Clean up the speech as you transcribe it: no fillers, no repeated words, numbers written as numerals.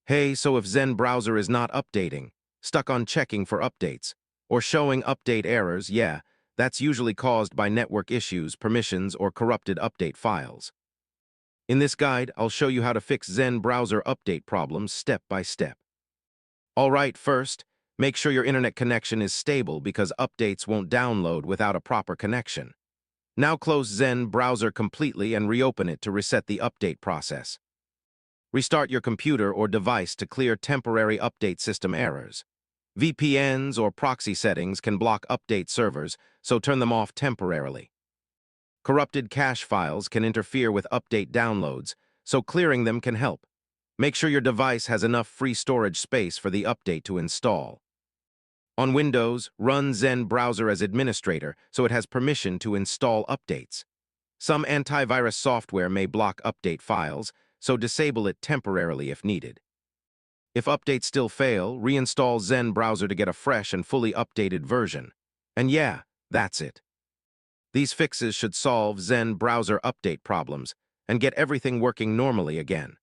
Hey, so if Zen Browser is not updating, stuck on checking for updates, or showing update errors, yeah, that's usually caused by network issues, permissions, or corrupted update files. In this guide, I'll show you how to fix Zen Browser update problems step by step. All right, first, make sure your internet connection is stable because updates won't download without a proper connection. Now close Zen Browser completely and reopen it to reset the update process. Restart your computer or device to clear temporary update system errors. VPNs or proxy settings can block update servers, so turn them off temporarily. Corrupted cache files can interfere with update downloads, so clearing them can help. Make sure your device has enough free storage space for the update to install. On Windows, run Zen Browser as administrator so it has permission to install updates. Some antivirus software may block update files, so disable it temporarily if needed. If updates still fail, reinstall Zen Browser to get a fresh and fully updated version. And yeah, that's it. These fixes should solve Zen Browser update problems and get everything working normally again.